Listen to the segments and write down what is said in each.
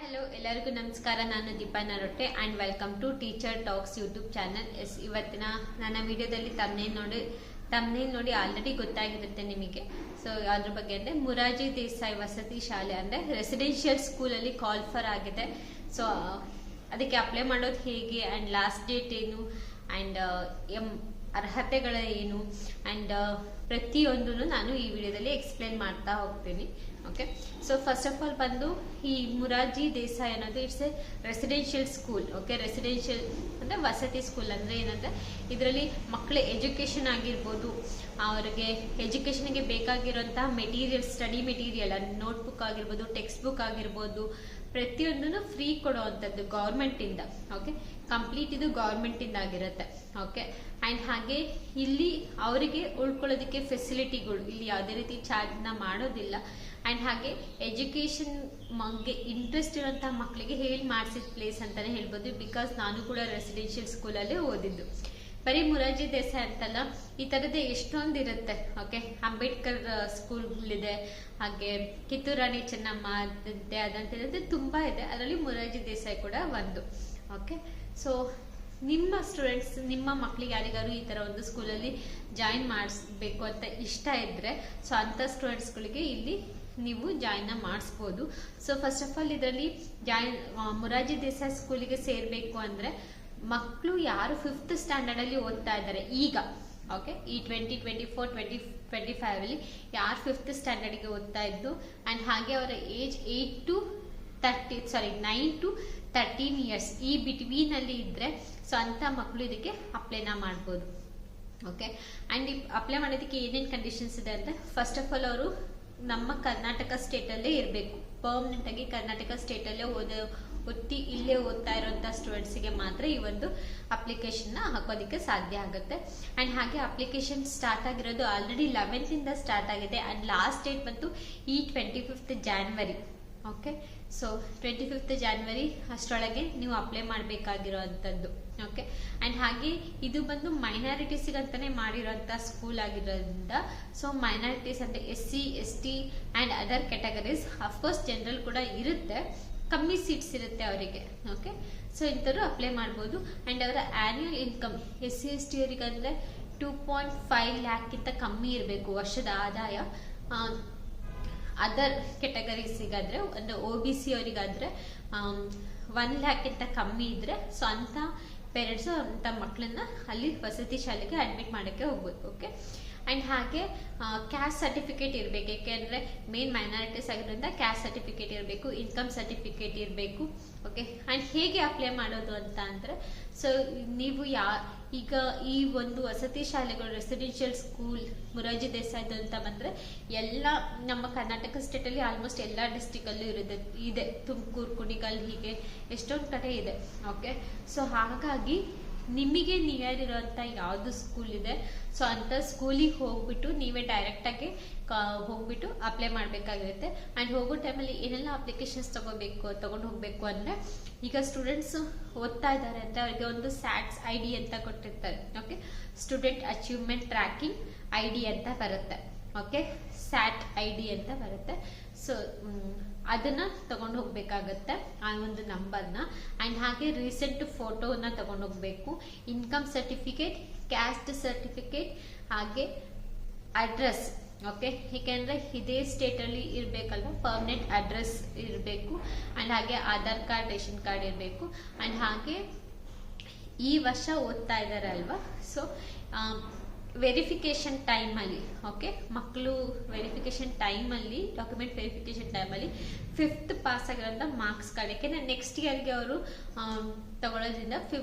Hello ಎಲ್ಲರಿಗೂ ನಮಸ್ಕಾರ. ನಾನು Deepa Narotte and welcome to teacher talks YouTube channel. ಇವತ್ತಿನ ನನ್ನ ವಿಡಿಯೋದಲ್ಲಿ ತಮ್ಮನೇಲ್ ನೋಡಿ ಆಲ್ರೆಡಿ ಗೊತ್ತಾಗಿರುತ್ತೆ ನಿಮಗೆ. ಸೊ ಅದ್ರ ಬಗ್ಗೆ ಅಂದರೆ ಮುರಾರ್ಜಿ ದೇಸಾಯಿ ವಸತಿ ಶಾಲೆ ಅಂದರೆ ರೆಸಿಡೆನ್ಷಿಯಲ್ ಸ್ಕೂಲಲ್ಲಿ ಕಾಲ್ ಫಾರ್ ಆಗಿದೆ. ಸೊ ಅದಕ್ಕೆ ಅಪ್ಲೈ ಮಾಡೋದು ಹೇಗೆ ಆ್ಯಂಡ್ ಲಾಸ್ಟ್ ಡೇಟ್ ಏನು ಆ್ಯಂಡ್ ಅರ್ಹತೆಗಳು ಏನು ಆ್ಯಂಡ್ ಪ್ರತಿಯೊಂದನ್ನು ನಾನು ಈ ವಿಡಿಯೋದಲ್ಲಿ ಎಕ್ಸ್ಪ್ಲೇನ್ ಮಾಡ್ತಾ ಹೋಗ್ತೀನಿ. Okay, so first of all ಬಂದು ಈ ಮುರಾರ್ಜಿ ದೇಸಾಯಿ ಅನ್ನೋದು it's A residential school. Okay, residential ಅಂದರೆ ವಸತಿ ಸ್ಕೂಲ್ ಅಂದರೆ ಏನಂದರೆ ಇದರಲ್ಲಿ ಮಕ್ಕಳ ಎಜುಕೇಷನ್ ಆಗಿರ್ಬೋದು, ಅವರಿಗೆ ಎಜುಕೇಷನ್ಗೆ ಬೇಕಾಗಿರೋಂಥ ಮೆಟೀರಿಯಲ್, ಸ್ಟಡಿ ಮೆಟೀರಿಯಲ್, ನೋಟ್ಬುಕ್ ಆಗಿರ್ಬೋದು, ಟೆಕ್ಸ್ಟ್ ಬುಕ್ ಆಗಿರ್ಬೋದು, ಪ್ರತಿಯೊಂದನ್ನು ಫ್ರೀ ಕೊಡುವಂಥದ್ದು ಗೌರ್ಮೆಂಟಿಂದ. ಓಕೆ, ಕಂಪ್ಲೀಟ್ ಇದು ಗೌರ್ಮೆಂಟಿಂದ ಆಗಿರುತ್ತೆ. ಓಕೆ, ಆ್ಯಂಡ್ ಹಾಗೆ ಇಲ್ಲಿ ಅವರಿಗೆ ಉಳ್ಕೊಳ್ಳೋದಕ್ಕೆ ಫೆಸಿಲಿಟಿಗಳು ಇಲ್ಲಿ ಯಾವುದೇ ರೀತಿ ಚಾರ್ಜ್ನ ಮಾಡೋದಿಲ್ಲ. ಆ್ಯಂಡ್ ಹಾಗೆ ಎಜುಕೇಷನ್ ಬಗ್ಗೆ ಇಂಟ್ರೆಸ್ಟ್ ಇರೋಂಥ ಮಕ್ಕಳಿಗೆ ಹೇಳಿ ಮಾಡಿಸಿದ ಪ್ಲೇಸ್ ಅಂತಲೇ ಹೇಳ್ಬೋದು. ಬಿಕಾಸ್ ನಾನು ಕೂಡ ರೆಸಿಡೆನ್ಷಿಯಲ್ ಸ್ಕೂಲಲ್ಲೇ ಓದಿದ್ದು. ಬರೀ ಮುರಾರ್ಜಿ ದೇಸಾಯಿ ಅಂತಲ್ಲ, ಈ ಥರದ್ದೇ ಎಷ್ಟೊಂದು ಇರುತ್ತೆ. ಓಕೆ, ಅಂಬೇಡ್ಕರ್ ಸ್ಕೂಲ್ಗಳಿದೆ, ಹಾಗೆ ಕಿತ್ತೂರು ರಾಣಿ ಚೆನ್ನಮ್ಮ ಅದಂತ ತುಂಬ ಇದೆ. ಅದರಲ್ಲಿ ಮುರಾರ್ಜಿ ದೇಸಾಯಿ ಕೂಡ ಒಂದು. ಓಕೆ, ಸೊ ನಿಮ್ಮ ಸ್ಟೂಡೆಂಟ್ಸ್, ನಿಮ್ಮ ಮಕ್ಕಳಿಗೆ ಯಾರಿಗಾರು ಈ ಥರ ಒಂದು ಸ್ಕೂಲಲ್ಲಿ ಜಾಯಿನ್ ಮಾಡಿಸ್ಬೇಕು ಅಂತ ಇಷ್ಟ ಇದ್ದರೆ, ಸೊ ಅಂಥ ಸ್ಟೂಡೆಂಟ್ಸ್ಗಳಿಗೆ ಇಲ್ಲಿ ನೀವು ಜಾಯಿನ್ನ ಮಾಡಿಸ್ಬೋದು. ಸೊ ಫಸ್ಟ್ ಆಫ್ ಆಲ್ ಇದರಲ್ಲಿ ಮುರಾರ್ಜಿ ದೇಸಾಯಿ ಸ್ಕೂಲಿಗೆ ಸೇರಬೇಕು ಅಂದರೆ ಮಕ್ಕಳು ಯಾರು 5th ಸ್ಟ್ಯಾಂಡರ್ಡಲ್ಲಿ ಓದ್ತಾ ಇದ್ದಾರೆ ಈಗ, ಓಕೆ, ಈ 2024-2025 ಯಾರು 5th ಸ್ಟ್ಯಾಂಡರ್ಡ್ಗೆ ಓದ್ತಾ ಇದ್ದು ಆ್ಯಂಡ್ ಹಾಗೆ ಅವರ ಏಜ್ 9 to 13 ಇಯರ್ಸ್ ಈ ಬಿಟ್ವೀನಲ್ಲಿ ಇದ್ದರೆ, ಸೊ ಅಂಥ ಮಕ್ಕಳು ಇದಕ್ಕೆ ಅಪ್ಲೈನ ಮಾಡ್ಬೋದು. ಓಕೆ, ಆ್ಯಂಡ್ ಅಪ್ಲೈ ಮಾಡೋದಕ್ಕೆ ಏನೇನು ಕಂಡೀಷನ್ಸ್ ಇದೆ ಅಂದರೆ, ಫಸ್ಟ್ ಆಫ್ ಆಲ್ ಅವರು ನಮ್ಮ ಕರ್ನಾಟಕ ಸ್ಟೇಟಲ್ಲೇ ಇರಬೇಕು. ಪರ್ಮನೆಂಟಾಗಿ ಕರ್ನಾಟಕ ಸ್ಟೇಟಲ್ಲೇ ಇಲ್ಲೇ ಓದ್ತಾ ಇರೋಂಥ ಸ್ಟೂಡೆಂಟ್ಸಿಗೆ ಮಾತ್ರ ಈ ಒಂದು ಅಪ್ಲಿಕೇಶನ್ನ ಹಾಕೋದಕ್ಕೆ ಸಾಧ್ಯ ಆಗುತ್ತೆ. ಆ್ಯಂಡ್ ಹಾಗೆ ಅಪ್ಲಿಕೇಶನ್ ಸ್ಟಾರ್ಟ್ ಆಗಿರೋದು ಆಲ್ರೆಡಿ 11th ಸ್ಟಾರ್ಟ್ ಆಗಿದೆ ಆ್ಯಂಡ್ ಲಾಸ್ಟ್ ಡೇಟ್ ಬಂತು ಈ 25th January. Okay, so 25th January ಅಷ್ಟರೊಳಗೆ ನೀವು ಅಪ್ಲೈ ಮಾಡಬೇಕಾಗಿರೋ ಅಂಥದ್ದು. ಓಕೆ, ಆ್ಯಂಡ್ ಹಾಗೆ ಇದು ಬಂದು ಮೈನಾರಿಟೀಸಿಗಂತಲೇ ಮಾಡಿರೋಂಥ ಸ್ಕೂಲ್ ಆಗಿರೋದ್ರಿಂದ, ಸೊ ಮೈನಾರಿಟೀಸ್ ಅಂದರೆ SC ST and other categories, of course general ಕೂಡ ಇರುತ್ತೆ, ಕಮ್ಮಿ ಸೀಟ್ಸ್ ಇರುತ್ತೆ ಅವರಿಗೆ. ಓಕೆ, ಸೊ ಇಂಥವ್ರು ಅಪ್ಲೈ ಮಾಡ್ಬೋದು. ಆ್ಯಂಡ್ ಅವರ ಆ್ಯನ್ಯುಯಲ್ ಇನ್ಕಮ್ SC ST ಅವರಿಗಂದರೆ 2.5 ಲ್ಯಾಕ್ಗಿಂತ ಕಮ್ಮಿ ಇರಬೇಕು ವರ್ಷದ ಆದಾಯ. ಅದರ್ ಕೆಟಗರೀಸಿಗಾದರೆ ಅಂದರೆ OBC ಅವರಿಗಾದರೆ 1 ಲ್ಯಾಕ್ಗಿಂತ ಕಮ್ಮಿ ಇದ್ದರೆ, ಸೊ ಅಂಥ ಪೇರೆಂಟ್ಸು ಅಂಥ ಮಕ್ಕಳನ್ನ ಅಲ್ಲಿ ವಸತಿ ಶಾಲೆಗೆ ಅಡ್ಮಿಟ್ ಮಾಡೋಕ್ಕೆ ಹೋಗ್ಬೋದು. ಓಕೆ, ಆ್ಯಂಡ್ ಹಾಗೆ ಕ್ಯಾಸ್ಟ್ ಸರ್ಟಿಫಿಕೇಟ್ ಇರಬೇಕು. ಏಕೆಂದರೆ ಮೇನ್ ಮೈನಾರಿಟೀಸ್ ಆಗಿರೋದ್ರಿಂದ ಕ್ಯಾಸ್ಟ್ ಸರ್ಟಿಫಿಕೇಟ್ ಇರಬೇಕು, ಇನ್ಕಮ್ ಸರ್ಟಿಫಿಕೇಟ್ ಇರಬೇಕು. ಓಕೆ, ಆ್ಯಂಡ್ ಹೇಗೆ ಅಪ್ಲೈ ಮಾಡೋದು ಅಂತ ಅಂದರೆ, ಸೊ ನೀವು ಈಗ ಈ ಒಂದು ವಸತಿ ಶಾಲೆಗಳು ರೆಸಿಡೆನ್ಷಿಯಲ್ ಸ್ಕೂಲ್ ಮುರಾರ್ಜಿ ದೇಸಾಯಿದು ಅಂತ ಬಂದರೆ ಎಲ್ಲ ನಮ್ಮ ಕರ್ನಾಟಕ ಸ್ಟೇಟಲ್ಲಿ ಆಲ್ಮೋಸ್ಟ್ ಎಲ್ಲ ಡಿಸ್ಟಿಕಲ್ಲೂ ಇದೆ. ತುಮಕೂರು, ಕುಣಿಗಲ್, ಹೀಗೆ ಎಷ್ಟೊಂದು ಕಡೆ ಇದೆ. ಓಕೆ, ಸೊ ಹಾಗಾಗಿ ನಿಮಗೆ ನಿಯರ್ ಇರೋಂಥ ಯಾವುದು ಸ್ಕೂಲ್ ಇದೆ, ಸೊ ಅಂಥ ಸ್ಕೂಲಿಗೆ ಹೋಗ್ಬಿಟ್ಟು ನೀವೇ ಡೈರೆಕ್ಟಾಗಿ ಹೋಗ್ಬಿಟ್ಟು ಅಪ್ಲೈ ಮಾಡಬೇಕಾಗಿರುತ್ತೆ. ಆ್ಯಂಡ್ ಹೋಗೋ ಟೈಮಲ್ಲಿ ಏನೆಲ್ಲ ಅಪ್ಲಿಕೇಶನ್ಸ್ ತಗೊಂಡು ಹೋಗಬೇಕು ಅಂದರೆ, ಈಗ ಸ್ಟೂಡೆಂಟ್ಸ್ ಓದ್ತಾ ಇದ್ದಾರೆ ಅಂದರೆ ಅವರಿಗೆ ಒಂದು SATS ID ಅಂತ ಕೊಟ್ಟಿರ್ತಾರೆ. Okay, student achievement tracking ID ಅಂತ ಬರುತ್ತೆ. ಓಕೆ, SAT ID ಅಂತ ಬರುತ್ತೆ. ಸೊ ಅದನ್ನು ತಗೊಂಡು ಹೋಗ್ಬೇಕಾಗತ್ತೆ, ಆ ಒಂದು ನಂಬರ್ನ. ಆ್ಯಂಡ್ ಹಾಗೆ ರೀಸೆಂಟ್ ಫೋಟೋನ ತಗೊಂಡು ಹೋಗ್ಬೇಕು, ಇನ್ಕಮ್ ಸರ್ಟಿಫಿಕೇಟ್, ಕ್ಯಾಸ್ಟ್ ಸರ್ಟಿಫಿಕೇಟ್, ಹಾಗೆ ಅಡ್ರೆಸ್. ಓಕೆ, ಏಕೆಂದರೆ ಇದೇ ಸ್ಟೇಟಲ್ಲಿ ಇರಬೇಕಲ್ವ, ಪರ್ಮನೆಂಟ್ ಅಡ್ರೆಸ್ ಇರಬೇಕು. ಆ್ಯಂಡ್ ಹಾಗೆ ಆಧಾರ್ ಕಾರ್ಡ್, ರೇಷನ್ ಕಾರ್ಡ್ ಇರಬೇಕು. ಆ್ಯಂಡ್ ಹಾಗೆ ಈ ವರ್ಷ ಓದ್ತಾ ಇದ್ದಾರೆ ಅಲ್ವಾ, ಸೊ ವೆರಿಫಿಕೇಷನ್ ಟೈಮಲ್ಲಿ, ಓಕೆ, ಮಕ್ಕಳು ವೆರಿಫಿಕೇಷನ್ ಟೈಮಲ್ಲಿ, ಡಾಕ್ಯುಮೆಂಟ್ ವೆರಿಫಿಕೇಷನ್ ಟೈಮಲ್ಲಿ 5th ಪಾಸ್ ಆಗಿರೋಂಥ ಮಾರ್ಕ್ಸ್ ಕಾರ್ಡ್, ಯಾಕೆಂದರೆ ನೆಕ್ಸ್ಟ್ ಇಯರ್ಗೆ ಅವರು ತಗೊಳ್ಳೋದ್ರಿಂದ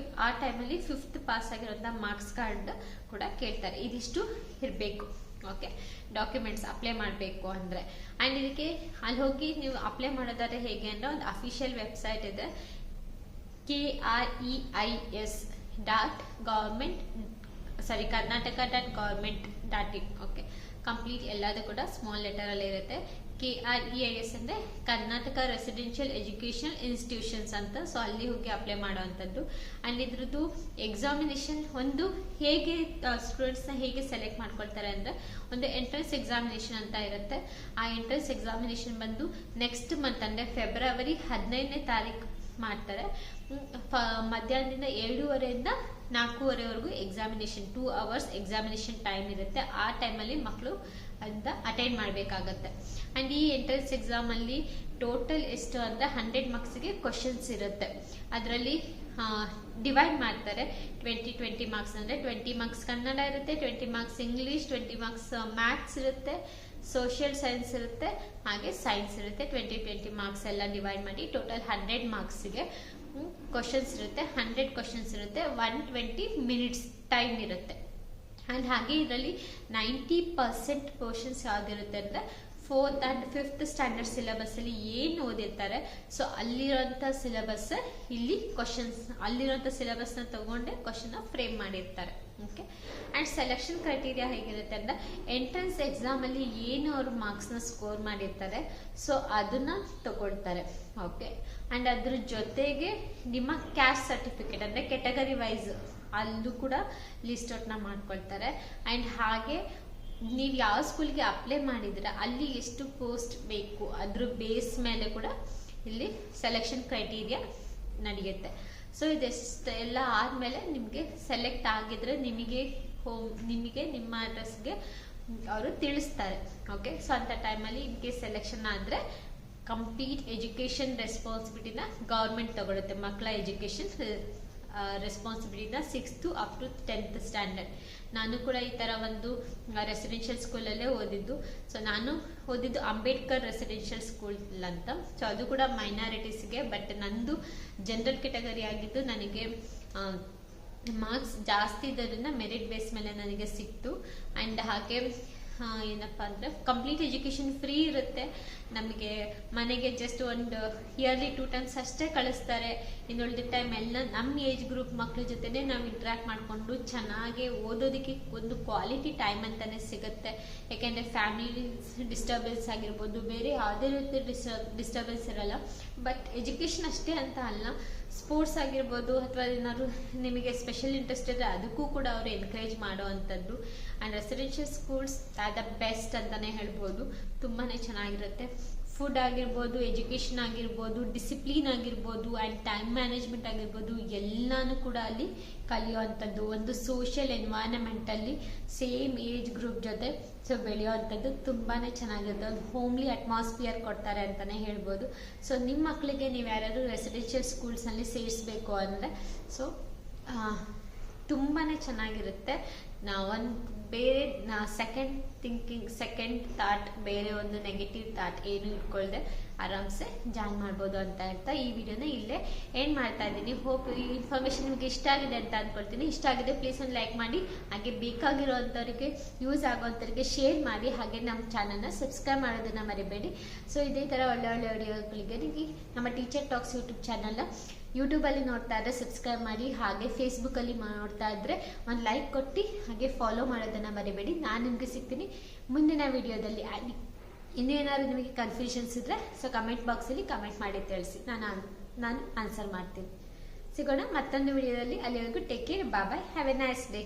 ಆ ಟೈಮಲ್ಲಿ 5th ಪಾಸ್ ಆಗಿರೋಂಥ ಮಾರ್ಕ್ಸ್ ಕಾರ್ಡ್ ಕೂಡ ಕೇಳ್ತಾರೆ. ಇದಿಷ್ಟು ಇರಬೇಕು. ಓಕೆ, ಡಾಕ್ಯುಮೆಂಟ್ಸ್ ಅಪ್ಲೈ ಮಾಡಬೇಕು ಅಂದರೆ. ಆ್ಯಂಡ್ ಇದಕ್ಕೆ ಅಲ್ಲಿ ಹೋಗಿ ನೀವು ಅಪ್ಲೈ ಮಾಡೋದಾದ್ರೆ ಹೇಗೆ ಅಂದರೆ, ಒಂದು ಅಫಿಷಿಯಲ್ ವೆಬ್ಸೈಟ್ ಇದೆ, karnataka.government.in. ಓಕೆ, ಕಂಪ್ಲೀಟ್ ಎಲ್ಲದೂ ಕೂಡ ಸ್ಮಾಲ್ ಲೆಟರಲ್ಲಿ ಇರುತ್ತೆ, KREIS ಅಂದರೆ ಕರ್ನಾಟಕ ರೆಸಿಡೆನ್ಷಿಯಲ್ ಎಜುಕೇಷನಲ್ ಇನ್ಸ್ಟಿಟ್ಯೂಷನ್ಸ್ ಅಂತ. ಸೊ ಅಲ್ಲಿ ಹೋಗಿ ಅಪ್ಲೈ ಮಾಡೋವಂಥದ್ದು. ಆ್ಯಂಡ್ ಇದ್ರದ್ದು ಎಕ್ಸಾಮಿನೇಷನ್ ಒಂದು ಹೇಗೆ ಸ್ಟೂಡೆಂಟ್ಸ್ನ ಹೇಗೆ ಸೆಲೆಕ್ಟ್ ಮಾಡ್ಕೊಳ್ತಾರೆ ಅಂದರೆ, ಒಂದು ಎಂಟ್ರೆನ್ಸ್ ಎಕ್ಸಾಮಿನೇಷನ್ ಅಂತ ಇರುತ್ತೆ. ಆ ಎಂಟ್ರೆನ್ಸ್ ಎಕ್ಸಾಮಿನೇಷನ್ ಬಂದು ನೆಕ್ಸ್ಟ್ ಮಂತ್ ಅಂದರೆ ಫೆಬ್ರವರಿ 15ನೇ ತಾರೀಕು ಮಾಡ್ತಾರೆ. ಮಧ್ಯಾಹ್ನದಿಂದ 7:30ಯಿಂದ 4:30ವರೆಗೂ ಎಕ್ಸಾಮಿನೇಷನ್, 2 hours ಎಕ್ಸಾಮಿನೇಷನ್ ಟೈಮ್ ಇರುತ್ತೆ. ಆ ಟೈಮಲ್ಲಿ ಮಕ್ಕಳು ಅಂತ ಅಟೆಂಡ್ ಮಾಡಬೇಕಾಗತ್ತೆ. ಆ್ಯಂಡ್ ಈ ಎಂಟ್ರೆನ್ಸ್ ಎಕ್ಸಾಮಲ್ಲಿ ಟೋಟಲ್ ಎಷ್ಟು ಅಂದರೆ 100 ಮಾರ್ಕ್ಸ್ಗೆ ಕ್ವಶನ್ಸ್ ಇರುತ್ತೆ. ಅದರಲ್ಲಿ ಡಿವೈಡ್ ಮಾಡ್ತಾರೆ 20 ಮಾರ್ಕ್ಸ್ ಅಂದರೆ 20 ಮಾರ್ಕ್ಸ್ ಕನ್ನಡ ಇರುತ್ತೆ, 20 ಮಾರ್ಕ್ಸ್ ಇಂಗ್ಲೀಷ್, 20 ಮಾರ್ಕ್ಸ್ ಮ್ಯಾಥ್ಸ್ ಇರುತ್ತೆ, ಸೋಷಿಯಲ್ ಸೈನ್ಸ್ ಇರುತ್ತೆ, ಹಾಗೆ ಸೈನ್ಸ್ ಇರುತ್ತೆ. 20 ಮಾರ್ಕ್ಸ್ ಎಲ್ಲ ಡಿವೈಡ್ ಮಾಡಿ ಟೋಟಲ್ 100 ಮಾರ್ಕ್ಸ್ಗೆ ಕ್ವಶನ್ಸ್ ಇರುತ್ತೆ. 100 ಕ್ವಶನ್ಸ್ ಇರುತ್ತೆ. 120 ಮಿನಿಟ್ಸ್ ಟೈಮ್ ಇರುತ್ತೆ. ಆ್ಯಂಡ್ ಹಾಗೆ ಇದರಲ್ಲಿ 90% ಪೋರ್ಷನ್ಸ್ ಯಾವುದಿರುತ್ತೆ ಅಂದರೆ 4th and 5th ಸ್ಟ್ಯಾಂಡರ್ಡ್ ಸಿಲೆಬಸ್ಸಲ್ಲಿ ಏನು ಓದಿರ್ತಾರೆ, ಸೊ ಅಲ್ಲಿರೋಂಥ ಸಿಲೆಬಸ್ ಇಲ್ಲಿ ಕ್ವಶನ್ಸ್, ಅಲ್ಲಿರೋಂಥ ಸಿಲೆಬಸ್ನ ತಗೊಂಡೆ ಕ್ವಶನ್ನ ಫ್ರೇಮ್ ಮಾಡಿರ್ತಾರೆ. ಓಕೆ. ಆ್ಯಂಡ್ ಸೆಲೆಕ್ಷನ್ ಕ್ರೈಟೀರಿಯಾ ಹೇಗಿರುತ್ತೆ ಅಂದರೆ, ಎಂಟ್ರೆನ್ಸ್ ಎಕ್ಸಾಮಲ್ಲಿ ಏನು ಅವರು ಮಾರ್ಕ್ಸ್ನ ಸ್ಕೋರ್ ಮಾಡಿರ್ತಾರೆ ಸೊ ಅದನ್ನು ತಗೊಳ್ತಾರೆ. ಓಕೆ. ಆ್ಯಂಡ್ ಅದ್ರ ಜೊತೆಗೆ ನಿಮ್ಮ ಕ್ಯಾಸ್ಟ್ ಸರ್ಟಿಫಿಕೇಟ್ ಅಂದರೆ ಕೆಟಗರಿ ವೈಸ್ ಅಲ್ಲೂ ಕೂಡ ಲಿಸ್ಟ್ ಔಟ್ನ ಮಾಡ್ಕೊಳ್ತಾರೆ. ಆ್ಯಂಡ್ ಹಾಗೆ ನೀವು ಯಾವ ಸ್ಕೂಲ್ಗೆ ಅಪ್ಲೈ ಮಾಡಿದ್ರೆ ಅಲ್ಲಿ ಎಷ್ಟು ಪೋಸ್ಟ್ ಬೇಕು ಅದ್ರ ಬೇಸ್ ಮೇಲೆ ಕೂಡ ಇಲ್ಲಿ ಸೆಲೆಕ್ಷನ್ ಕ್ರೈಟೀರಿಯಾ ನಡೆಯುತ್ತೆ. ಸೊ ಇದೆಲ್ಲ ಆದಮೇಲೆ ನಿಮಗೆ ಸೆಲೆಕ್ಟ್ ಆಗಿದ್ರೆ ನಿಮಗೆ ನಿಮ್ಮ ಅಡ್ರೆಸ್ಗೆ ಅವರು ತಿಳಿಸ್ತಾರೆ. ಓಕೆ. ಸೊ ಅಂಥ ಟೈಮಲ್ಲಿ ಇನ್ ಕೇಸ್ ಸೆಲೆಕ್ಷನ್ ಆದರೆ ಕಂಪ್ಲೀಟ್ ಎಜುಕೇಷನ್ ರೆಸ್ಪಾನ್ಸಿಬಿಲಿಟಿನ ಗೌರ್ಮೆಂಟ್ ತಗೊಳುತ್ತೆ. ಮಕ್ಕಳ ಎಜುಕೇಷನ್ ರೆಸ್ಪಾನ್ಸಿಬಿಲಿಟಿನ 6th up to 10th standard. ನಾನು ಕೂಡ ಈ ಥರ ಒಂದು ರೆಸಿಡೆನ್ಷಿಯಲ್ ಸ್ಕೂಲಲ್ಲೇ ಓದಿದ್ದು. ಸೊ ನಾನು ಓದಿದ್ದು ಅಂಬೇಡ್ಕರ್ ರೆಸಿಡೆನ್ಷಿಯಲ್ ಸ್ಕೂಲ್ ಅಂತ. ಸೊ ಅದು ಕೂಡ ಮೈನಾರಿಟೀಸ್ಗೆ, ಬಟ್ ನಂದು ಜನರಲ್ ಕೆಟಗರಿ ಆಗಿದ್ದು ನನಗೆ ಮಾರ್ಕ್ಸ್ ಜಾಸ್ತಿ ಇದ್ದರಿಂದ ಮೆರಿಟ್ ಬೇಸ್ ಮೇಲೆ ನನಗೆ ಸಿಕ್ತು. ಆ್ಯಂಡ್ ಹಾಗೆ ಏನಪ್ಪ ಅಂದರೆ ಕಂಪ್ಲೀಟ್ ಎಜುಕೇಷನ್ ಫ್ರೀ ಇರುತ್ತೆ. ನಮಗೆ ಮನೆಗೆ ಜಸ್ಟ್ ಒಂದು ಇಯರ್ಲಿ 2 times ಅಷ್ಟೇ ಕಳಿಸ್ತಾರೆ. ಇನ್ನುಳಿದ ಟೈಮ್ ಎಲ್ಲ ನಮ್ಮ ಏಜ್ ಗ್ರೂಪ್ ಮಕ್ಕಳ ಜೊತೆನೇ ನಾವು ಇಂಟ್ರ್ಯಾಕ್ಟ್ ಮಾಡಿಕೊಂಡು ಚೆನ್ನಾಗಿ ಓದೋದಕ್ಕೆ ಒಂದು ಕ್ವಾಲಿಟಿ ಟೈಮ್ ಅಂತಲೇ ಸಿಗುತ್ತೆ. ಯಾಕೆಂದರೆ ಫ್ಯಾಮಿಲಿ ಡಿಸ್ಟರ್ಬೆನ್ಸ್ ಆಗಿರ್ಬೋದು, ಬೇರೆ ಯಾವುದೇ ರೀತಿ ಡಿಸ್ಟರ್ಬೆನ್ಸ್ ಇರಲ್ಲ. ಬಟ್ ಎಜುಕೇಷನ್ ಅಷ್ಟೇ ಅಂತ ಅಲ್ಲ, ಸ್ಪೋರ್ಟ್ಸ್ ಆಗಿರ್ಬೋದು ಅಥವಾ ಏನಾದ್ರು ನಿಮಗೆ ಸ್ಪೆಷಲ್ ಇಂಟ್ರೆಸ್ಟ್ ಇದ್ದರೆ ಅದಕ್ಕೂ ಕೂಡ ಅವರು ಎನ್ಕರೇಜ್ ಮಾಡೋ ಅಂಥದ್ದು. And residential schools are the best ಅಂತಲೇ ಹೇಳ್ಬೋದು. ತುಂಬಾ ಚೆನ್ನಾಗಿರುತ್ತೆ. ಫುಡ್ ಆಗಿರ್ಬೋದು, ಎಜುಕೇಷನ್ ಆಗಿರ್ಬೋದು, ಡಿಸಿಪ್ಲಿನ್ ಆಗಿರ್ಬೋದು, ಆ್ಯಂಡ್ ಟೈಮ್ ಮ್ಯಾನೇಜ್ಮೆಂಟ್ ಆಗಿರ್ಬೋದು, ಎಲ್ಲನೂ ಕೂಡ ಅಲ್ಲಿ ಕಲಿಯುವಂಥದ್ದು. ಒಂದು ಸೋಷಿಯಲ್ ಎನ್ವೈರನ್ಮೆಂಟಲ್ಲಿ ಸೇಮ್ ಏಜ್ ಗ್ರೂಪ್ ಜೊತೆ ಸೊ ಬೆಳೆಯುವಂಥದ್ದು ತುಂಬಾ ಚೆನ್ನಾಗಿರುತ್ತೆ. ಒಂದು ಹೋಮ್ಲಿ ಅಟ್ಮಾಸ್ಫಿಯರ್ ಕೊಡ್ತಾರೆ ಅಂತಲೇ ಹೇಳ್ಬೋದು. ಸೊ ನಿಮ್ಮ ಮಕ್ಕಳಿಗೆ ನೀವು ಯಾರಾದರೂ ರೆಸಿಡೆನ್ಷಿಯಲ್ ಸ್ಕೂಲ್ಸ್ನಲ್ಲಿ ಸೇರಿಸಬೇಕು ಅಂದರೆ ಸೊ ತುಂಬಾ ಚೆನ್ನಾಗಿರುತ್ತೆ. ಬೇರೆ ಸೆಕೆಂಡ್ ಥಾಟ್, ಬೇರೆ ಒಂದು ನೆಗೆಟಿವ್ ಥಾಟ್ ಏನು ಇಟ್ಕೊಳ್ದೆ ಆರಾಮ್ಸೆ ಜಾಯ್ನ್ ಮಾಡ್ಬೋದು ಅಂತ ಹೇಳ್ತಾ ಈ ವಿಡಿಯೋನ ಇಲ್ಲೇ ಎಂಡ್ ಮಾಡ್ತಾ ಇದ್ದೀನಿ. ಹೋಪ್ ಈ ಇನ್ಫಾರ್ಮೇಷನ್ ನಿಮಗೆ ಇಷ್ಟ ಆಗಿದೆ ಅಂತ ಅಂದ್ಕೊಳ್ತೀನಿ. ಇಷ್ಟ ಆಗಿದೆ ಪ್ಲೀಸ್ ಒಂದು ಲೈಕ್ ಮಾಡಿ, ಹಾಗೆ ಬೇಕಾಗಿರೋವಂಥವ್ರಿಗೆ ಯೂಸ್ ಆಗೋವಂಥವ್ರಿಗೆ ಶೇರ್ ಮಾಡಿ, ಹಾಗೆ ನಮ್ಮ ಚಾನಲ್ನ ಸಬ್ಸ್ಕ್ರೈಬ್ ಮಾಡೋದನ್ನು ಮರಿಬೇಡಿ. ಸೊ ಇದೇ ಥರ ಒಳ್ಳೆ ವಿಡಿಯೋಗಳಿಗೆ ನೀವು ನಮ್ಮ ಟೀಚರ್ ಟಾಕ್ಸ್ ಯೂಟ್ಯೂಬ್ ಚಾನಲ್ನ ಯೂಟ್ಯೂಬಲ್ಲಿ ನೋಡ್ತಾ ಇದ್ದರೆ ಸಬ್ಸ್ಕ್ರೈಬ್ ಮಾಡಿ, ಹಾಗೆ ಫೇಸ್ಬುಕ್ಕಲ್ಲಿ ನೋಡ್ತಾ ಇದ್ದರೆ ಒಂದು ಲೈಕ್ ಕೊಟ್ಟು ಹಾಗೆ ಫಾಲೋ ಮಾಡೋದನ್ನು ಮರಿಬೇಡಿ. ನಾನು ನಿಮಗೆ ಸಿಗ್ತೀನಿ ಮುಂದಿನ ವಿಡಿಯೋದಲ್ಲಿ. ಇನ್ನೂ ಏನಾದ್ರು ನಿಮಗೆ ಕನ್ಫ್ಯೂಷನ್ಸ್ ಇದ್ದರೆ ಸೊ ಕಮೆಂಟ್ ಬಾಕ್ಸಲ್ಲಿ ಕಮೆಂಟ್ ಮಾಡಿ ತಿಳಿಸಿ, ನಾನು ಆನ್ಸರ್ ಮಾಡ್ತೀನಿ. ಸಿಗೋಣ ಮತ್ತೊಂದು ವಿಡಿಯೋದಲ್ಲಿ. ಅಲ್ಲಿವರೆಗೂ take care, bye, have a nice day.